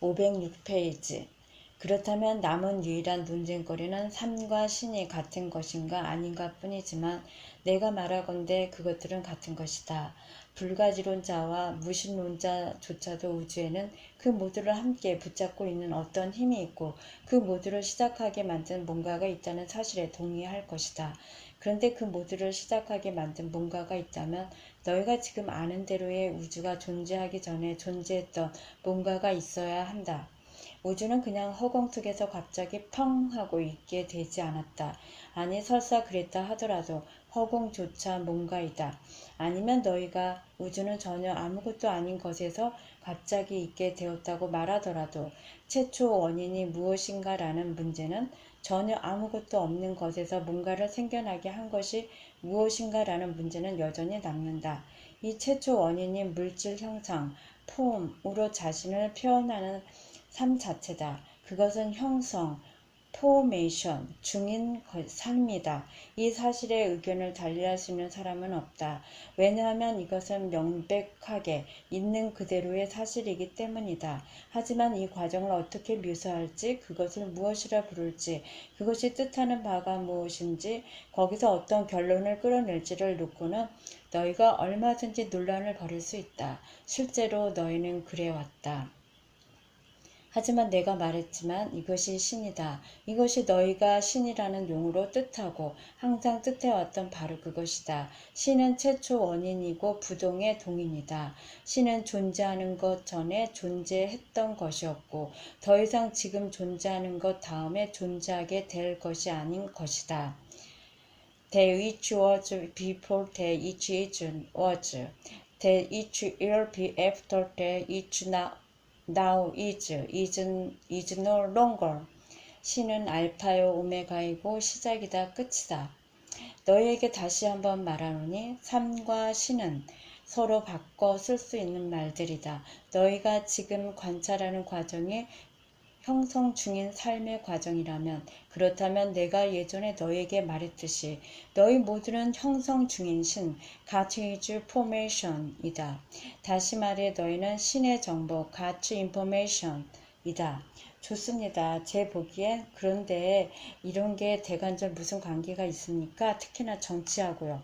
506페이지. 그렇다면 남은 유일한 논쟁거리는 삶과 신이 같은 것인가 아닌가 뿐이지만 내가 말하건대 그것들은 같은 것이다. 불가지론자와 무신론자조차도 우주에는 그 모두를 함께 붙잡고 있는 어떤 힘이 있고 그 모두를 시작하게 만든 뭔가가 있다는 사실에 동의할 것이다. 그런데 그 모두를 시작하게 만든 뭔가가 있다면 너희가 지금 아는 대로의 우주가 존재하기 전에 존재했던 뭔가가 있어야 한다. 우주는 그냥 허공 속에서 갑자기 펑 하고 있게 되지 않았다. 아니 설사 그랬다 하더라도 허공조차 뭔가이다. 아니면 너희가 우주는 전혀 아무것도 아닌 것에서 갑자기 있게 되었다고 말하더라도 최초 원인이 무엇인가라는 문제는 전혀 아무것도 없는 것에서 뭔가를 생겨나게 한 것이 무엇인가라는 문제는 여전히 남는다. 이 최초 원인이 물질 형상, 폼으로 자신을 표현하는 삶 자체다. 그것은 형성, 포메이션 중인 삶이다. 이 사실에 의견을 달리할 수 있는 사람은 없다. 왜냐하면 이것은 명백하게 있는 그대로의 사실이기 때문이다. 하지만 이 과정을 어떻게 묘사할지, 그것을 무엇이라 부를지, 그것이 뜻하는 바가 무엇인지, 거기서 어떤 결론을 끌어낼지를 놓고는 너희가 얼마든지 논란을 벌일 수 있다. 실제로 너희는 그래왔다. 하지만 내가 말했지만 이것이 신이다. 이것이 너희가 신이라는 용어로 뜻하고 항상 뜻해왔던 바로 그것이다. 신은 최초 원인이고 부동의 동인이다. 신은 존재하는 것 전에 존재했던 것이었고 더 이상 지금 존재하는 것 다음에 존재하게 될 것이 아닌 것이다. That which was before that which was, that which will be after that which now is no longer. 신은 알파요 오메가이고 시작이다 끝이다. 너희에게 다시 한번 말하노니 삶과 신은 서로 바꿔 쓸 수 있는 말들이다. 너희가 지금 관찰하는 과정이 형성 중인 삶의 과정이라면 그렇다면 내가 예전에 너희에게 말했듯이 너희 모두는 형성 중인 신, God is formation이다. 다시 말해 너희는 신의 정보, God information이다. 좋습니다. 제 보기엔 그런데 이런 게 대간절 무슨 관계가 있습니까? 특히나 정치하고요.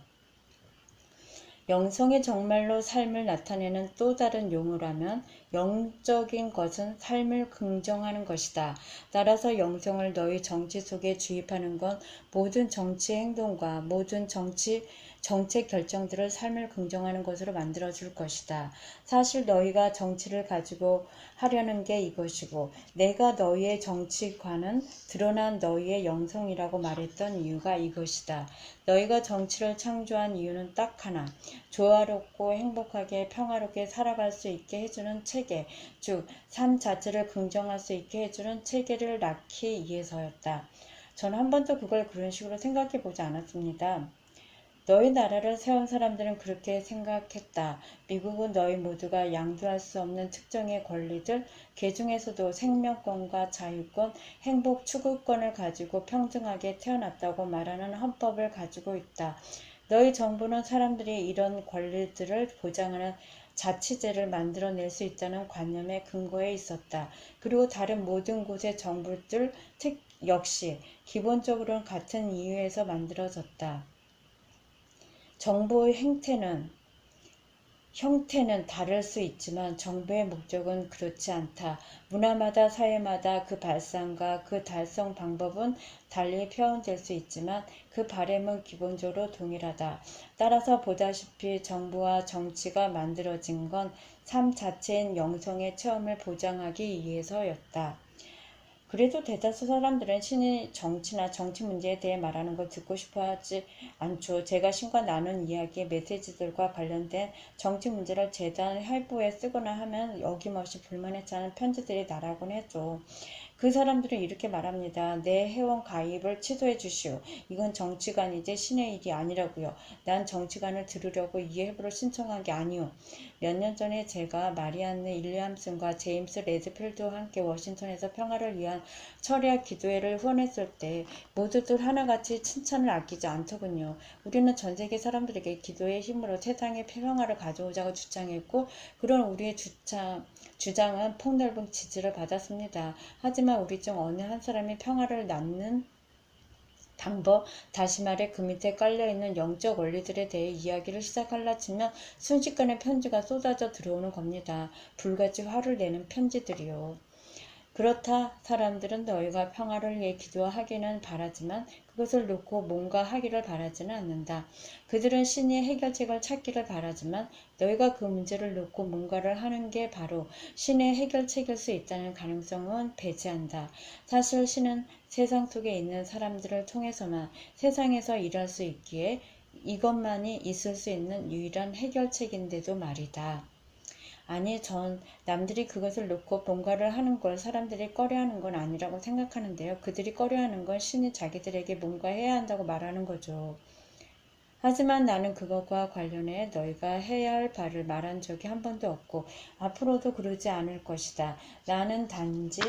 영성이 정말로 삶을 나타내는 또 다른 용어라면 영적인 것은 삶을 긍정하는 것이다. 따라서 영성을 너희 정치 속에 주입하는 건 모든 정치 행동과 모든 정책 결정들을 삶을 긍정하는 것으로 만들어줄 것이다. 사실 너희가 정치를 가지고 하려는 게 이것이고 내가 너희의 정치관은 드러난 너희의 영성이라고 말했던 이유가 이것이다. 너희가 정치를 창조한 이유는 딱 하나, 조화롭고 행복하게 평화롭게 살아갈 수 있게 해주는 체계, 즉 삶 자체를 긍정할 수 있게 해주는 체계를 낳기 위해서였다. 전 한 번도 그걸 그런 식으로 생각해 보지 않았습니다. 너희 나라를 세운 사람들은 그렇게 생각했다. 미국은 너희 모두가 양도할 수 없는 특정의 권리들, 그 중에서도 생명권과 자유권, 행복 추구권을 가지고 평등하게 태어났다고 말하는 헌법을 가지고 있다. 너희 정부는 사람들이 이런 권리들을 보장하는 자치제를 만들어낼 수 있다는 관념에 근거해 있었다. 그리고 다른 모든 곳의 정부들 역시 기본적으로는 같은 이유에서 만들어졌다. 정보의 형태는 다를 수 있지만 정보의 목적은 그렇지 않다. 문화마다 사회마다 그 발상과 그 달성 방법은 달리 표현될 수 있지만 그 바램은 기본적으로 동일하다. 따라서 보다시피 정부와 정치가 만들어진 건 삶 자체인 영성의 체험을 보장하기 위해서였다. 그래도 대다수 사람들은 신이 정치나 정치 문제에 대해 말하는 걸 듣고 싶어 하지 않죠. 제가 신과 나눈 이야기의 메시지들과 관련된 정치 문제를 재단 할부에 쓰거나 하면 어김없이 불만에 차는 편지들이 날아오곤 했죠. 그 사람들은 이렇게 말합니다. 내 회원 가입을 취소해 주시오. 이건 정치관이지 신의 일이 아니라고요. 난 정치관을 들으려고 이 회부를 신청한 게 아니오. 몇 년 전에 제가 마리안네 윌리엄슨과 제임스 레드필드와 함께 워싱턴에서 평화를 위한 하지만 철야 기도회를 후원했을 때 모두들 하나같이 칭찬을 아끼지 않더군요. 우리는 전 세계 사람들에게 기도의 힘으로 세상의 평화를 가져오자고 주장했고 그런 우리의 주장은 폭넓은 지지를 받았습니다. 하지만 우리 중 어느 한 사람이 평화를 낳는 방법, 다시 말해 그 밑에 깔려있는 영적 원리들에 대해 이야기를 시작하려 치면 순식간에 편지가 쏟아져 들어오는 겁니다. 불같이 화를 내는 편지들이요. 그렇다 사람들은 너희가 평화를 위해 기도하기는 바라지만 그것을 놓고 뭔가 하기를 바라지는 않는다. 그들은 신이 해결책을 찾기를 바라지만 너희가 그 문제를 놓고 뭔가를 하는 게 바로 신의 해결책일 수 있다는 가능성은 배제한다. 사실 신은 세상 속에 있는 사람들을 통해서만 세상에서 일할 수 있기에 이것만이 있을 수 있는 유일한 해결책인데도 말이다. 아니, 전 남들이 그것을 놓고 뭔가를 하는 걸 사람들이 꺼려하는 건 아니라고 생각하는데요. 그들이 꺼려하는 건 신이 자기들에게 뭔가 해야 한다고 말하는 거죠. 하지만 나는 그것과 관련해 너희가 해야 할 바를 말한 적이 한 번도 없고 앞으로도 그러지 않을 것이다. 나는 단지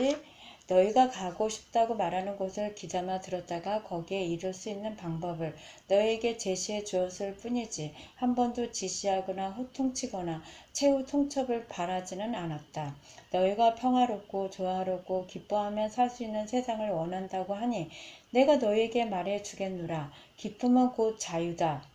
너희가 가고 싶다고 말하는 곳을 귀담아 들었다가 거기에 이룰 수 있는 방법을 너희에게 제시해 주었을 뿐이지 한 번도 지시하거나 호통치거나 최후 통첩을 바라지는 않았다. 너희가 평화롭고 조화롭고 기뻐하며 살 수 있는 세상을 원한다고 하니 내가 너희에게 말해 주겠노라. 기쁨은 곧 자유다.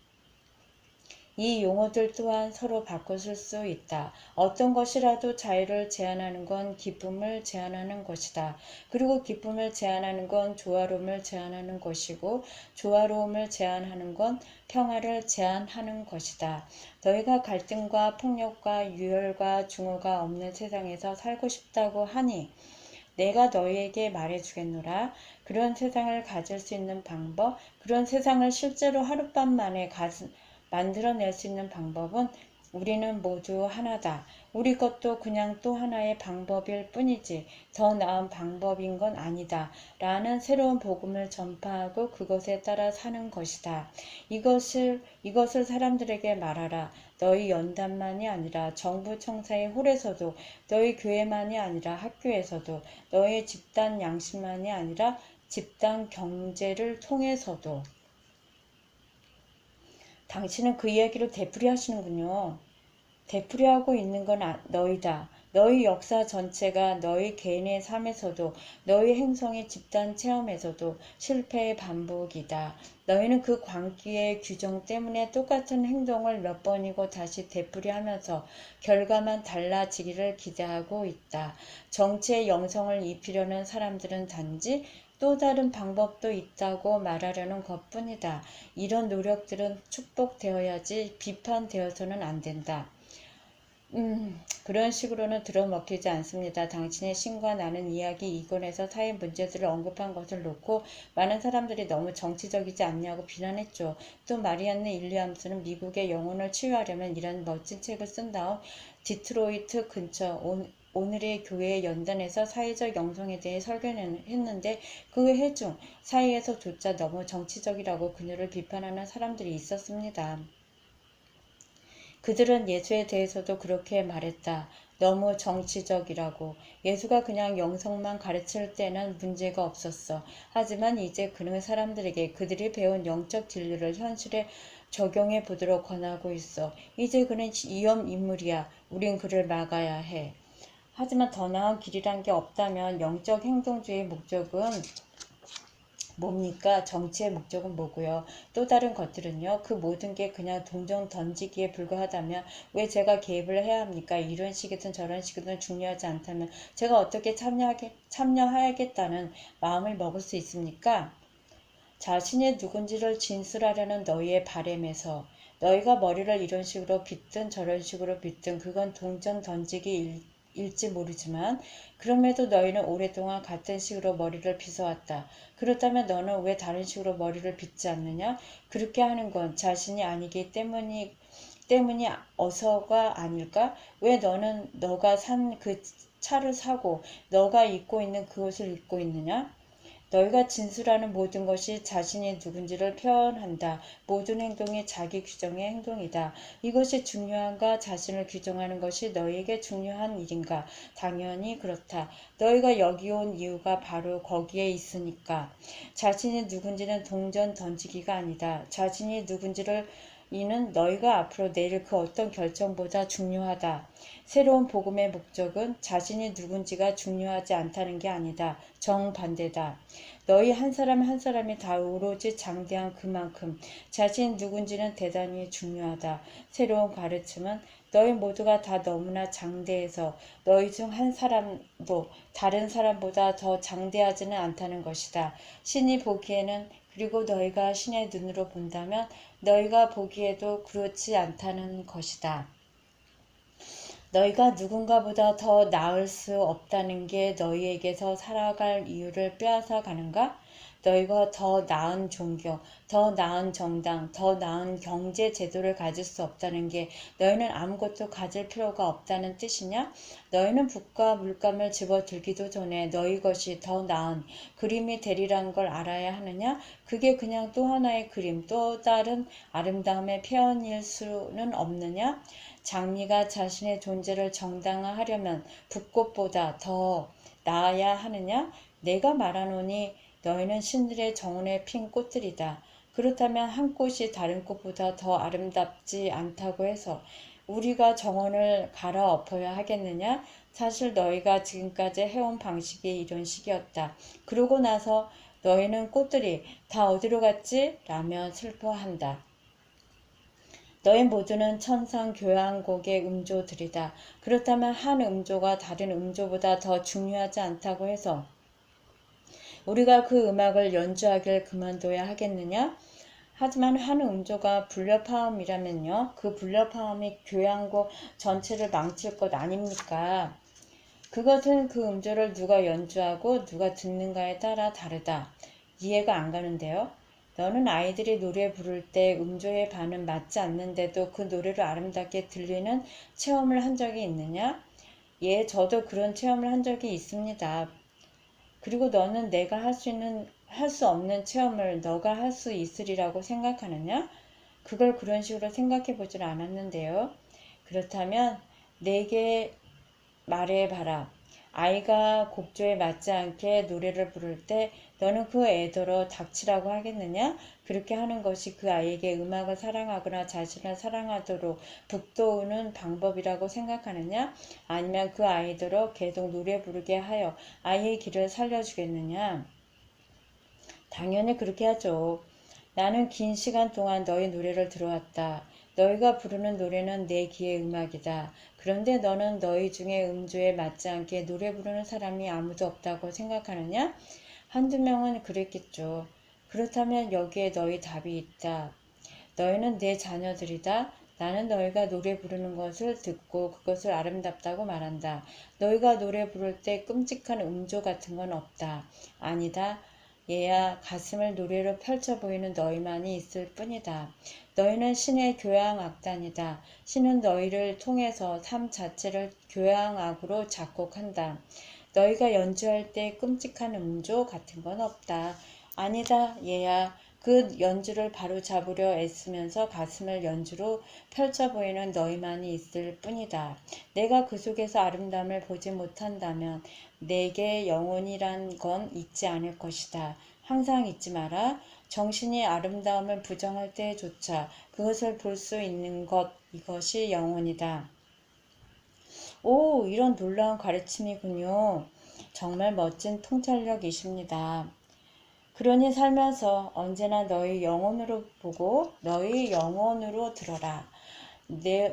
이 용어들 또한 서로 바꿔 쓸 수 있다. 어떤 것이라도 자유를 제한하는 건 기쁨을 제한하는 것이다. 그리고 기쁨을 제한하는 건 조화로움을 제한하는 것이고 조화로움을 제한하는 건 평화를 제한하는 것이다. 너희가 갈등과 폭력과 유혈과 증오가 없는 세상에서 살고 싶다고 하니 내가 너희에게 말해주겠노라. 그런 세상을 가질 수 있는 방법, 그런 세상을 실제로 하룻밤 만에 만들어낼 수 있는 방법은 우리는 모두 하나다. 우리 것도 그냥 또 하나의 방법일 뿐이지 더 나은 방법인 건 아니다. 라는 새로운 복음을 전파하고 그것에 따라 사는 것이다. 이것을 사람들에게 말하라. 너희 연단만이 아니라 정부 청사의 홀에서도 너희 교회만이 아니라 학교에서도 너희 집단 양심만이 아니라 집단 경제를 통해서도 당신은 그 이야기로 되풀이하시는군요. 되풀이하고 있는 건 너희다. 너희 역사 전체가 너희 개인의 삶에서도 너희 행성의 집단 체험에서도 실패의 반복이다. 너희는 그 광기의 규정 때문에 똑같은 행동을 몇 번이고 다시 되풀이하면서 결과만 달라지기를 기대하고 있다. 정치의 영성을 입히려는 사람들은 단지 또 다른 방법도 있다고 말하려는 것뿐이다. 이런 노력들은 축복되어야지 비판되어서는 안 된다. 그런 식으로는 들어먹히지 않습니다. 당신의 신과 나는 이야기 2권에서 사회 문제들을 언급한 것을 놓고 많은 사람들이 너무 정치적이지 않냐고 비난했죠. 또 마리안네 윌리엄스는 미국의 영혼을 치유하려면 이런 멋진 책을 쓴 다음 디트로이트 근처 오늘의 교회 연단에서 사회적 영성에 대해 설교를 했는데 그 해중 사이에서조차 너무 정치적이라고 그녀를 비판하는 사람들이 있었습니다. 그들은 예수에 대해서도 그렇게 말했다. 너무 정치적이라고. 예수가 그냥 영성만 가르칠 때는 문제가 없었어. 하지만 이제 그는 사람들에게 그들이 배운 영적 진리를 현실에 적용해 보도록 권하고 있어. 이제 그는 위험 인물이야. 우린 그를 막아야 해. 하지만 더 나은 길이란 게 없다면 영적 행동주의의 목적은 뭡니까? 정치의 목적은 뭐고요? 또 다른 것들은요? 그 모든 게 그냥 동정 던지기에 불과하다면 왜 제가 개입을 해야 합니까? 이런 식이든 저런 식이든 중요하지 않다면 제가 어떻게 참여하겠다는 마음을 먹을 수 있습니까? 자신이 누군지를 진술하려는 너희의 바램에서 너희가 머리를 이런 식으로 빗든 저런 식으로 빗든 그건 동전 던지기 일지 모르지만 그럼에도 너희는 오랫동안 같은 식으로 머리를 빗어왔다. 그렇다면 너는 왜 다른 식으로 머리를 빗지 않느냐? 그렇게 하는 건 자신이 아니기 때문이 어서가 아닐까? 왜 너는 너가 산 그 차를 사고 너가 입고 있는 그 옷을 입고 있느냐? 너희가 진술하는 모든 것이 자신이 누군지를 표현한다. 모든 행동이 자기 규정의 행동이다. 이것이 중요한가? 자신을 규정하는 것이 너희에게 중요한 일인가? 당연히 그렇다. 너희가 여기 온 이유가 바로 거기에 있으니까. 자신이 누군지는 동전 던지기가 아니다. 자신이 누군지를 이는 너희가 앞으로 내릴 그 어떤 결정보다 중요하다. 새로운 복음의 목적은 자신이 누군지가 중요하지 않다는 게 아니다. 정반대다. 너희 한 사람 한 사람이 다 오로지 장대한 그만큼 자신이 누군지는 대단히 중요하다. 새로운 가르침은 너희 모두가 다 너무나 장대해서 너희 중 한 사람도 다른 사람보다 더 장대하지는 않다는 것이다. 신이 보기에는 그리고 너희가 신의 눈으로 본다면 너희가 보기에도 그렇지 않다는 것이다. 너희가 누군가보다 더 나을 수 없다는 게 너희에게서 살아갈 이유를 빼앗아 가는가? 너희가 더 나은 종교, 더 나은 정당, 더 나은 경제 제도를 가질 수 없다는 게 너희는 아무것도 가질 필요가 없다는 뜻이냐? 너희는 북과 물감을 집어들기도 전에 너희 것이 더 나은 그림이 되리라는 걸 알아야 하느냐? 그게 그냥 또 하나의 그림, 또 다른 아름다움의 표현일 수는 없느냐? 장미가 자신의 존재를 정당화하려면 붓꽃보다 더 나아야 하느냐? 내가 말하노니 너희는 신들의 정원에 핀 꽃들이다. 그렇다면 한 꽃이 다른 꽃보다 더 아름답지 않다고 해서 우리가 정원을 갈아엎어야 하겠느냐? 사실 너희가 지금까지 해온 방식이 이런 식이었다. 그러고 나서 너희는 꽃들이 다 어디로 갔지? 라며 슬퍼한다. 너희 모두는 천상 교향곡의 음조들이다. 그렇다면 한 음조가 다른 음조보다 더 중요하지 않다고 해서 우리가 그 음악을 연주하길 그만둬야 하겠느냐? 하지만 한 음조가 불협화음이라면요. 그 불협화음이 교향곡 전체를 망칠 것 아닙니까? 그것은 그 음조를 누가 연주하고 누가 듣는가에 따라 다르다. 이해가 안 가는데요. 너는 아이들이 노래 부를 때 음조의 반은 맞지 않는데도 그 노래를 아름답게 들리는 체험을 한 적이 있느냐? 예, 저도 그런 체험을 한 적이 있습니다. 그리고 너는 내가 할 수 없는 체험을 너가 할 수 있으리라고 생각하느냐? 그걸 그런 식으로 생각해 보질 않았는데요. 그렇다면 내게 말해봐라. 아이가 곡조에 맞지 않게 노래를 부를 때 너는 그 애더러 닥치라고 하겠느냐? 그렇게 하는 것이 그 아이에게 음악을 사랑하거나 자신을 사랑하도록 북돋우는 방법이라고 생각하느냐? 아니면 그 아이더러 계속 노래 부르게 하여 아이의 길을 살려주겠느냐? 당연히 그렇게 하죠. 나는 긴 시간 동안 너희 노래를 들어왔다. 너희가 부르는 노래는 내 귀의 음악이다. 그런데 너는 너희 중에 음조에 맞지 않게 노래 부르는 사람이 아무도 없다고 생각하느냐? 한두 명은 그랬겠죠. 그렇다면 여기에 너희 답이 있다. 너희는 내 자녀들이다. 나는 너희가 노래 부르는 것을 듣고 그것을 아름답다고 말한다. 너희가 노래 부를 때 끔찍한 음조 같은 건 없다. 아니다. 얘야 가슴을 노래로 펼쳐 보이는 너희만이 있을 뿐이다. 너희는 신의 교향악단이다. 신은 너희를 통해서 삶 자체를 교향악으로 작곡한다. 너희가 연주할 때 끔찍한 음조 같은 건 없다. 아니다, 얘야. 그 연주를 바로 잡으려 애쓰면서 가슴을 연주로 펼쳐 보이는 너희만이 있을 뿐이다. 내가 그 속에서 아름다움을 보지 못한다면 내게 영혼이란 건 있지 않을 것이다. 항상 잊지 마라. 정신이 아름다움을 부정할 때조차 그것을 볼 수 있는 것, 이것이 영혼이다. 오, 이런 놀라운 가르침이군요. 정말 멋진 통찰력이십니다. 그러니 살면서 언제나 너희 영혼으로 보고 너희 영혼으로 들어라.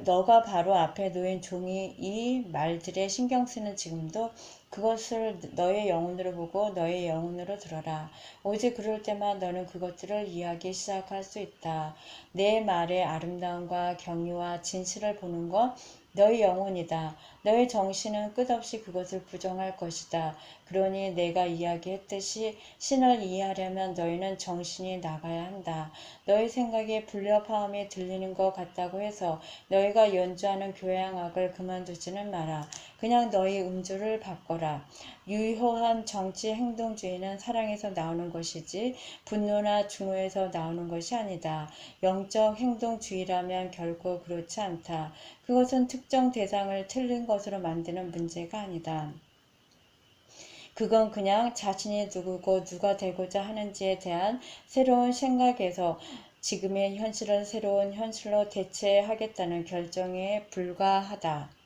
너가 바로 앞에 놓인 종이 이 말들에 신경 쓰는 지금도 그것을 너의 영혼으로 보고 너의 영혼으로 들어라. 오직 그럴 때만 너는 그것들을 이해하기 시작할 수 있다. 내 말의 아름다움과 경유와 진실을 보는 것 너의 영혼이다. 너의 정신은 끝없이 그것을 부정할 것이다. 그러니 내가 이야기했듯이 신을 이해하려면 너희는 정신이 나가야 한다. 너희 생각에 불협화음이 들리는 것 같다고 해서 너희가 연주하는 교향악을 그만두지는 마라. 그냥 너희 음주를 바꿔라. 유효한 정치 행동주의는 사랑에서 나오는 것이지 분노나 증오에서 나오는 것이 아니다. 영적 행동주의라면 결코 그렇지 않다. 그것은 특정 대상을 틀린 것으로 만드는 문제가 아니다. 그건 그냥 자신이 누구고 누가 되고자 하는지에 대한 새로운 생각에서 지금의 현실을 새로운 현실로 대체하겠다는 결정에 불과하다.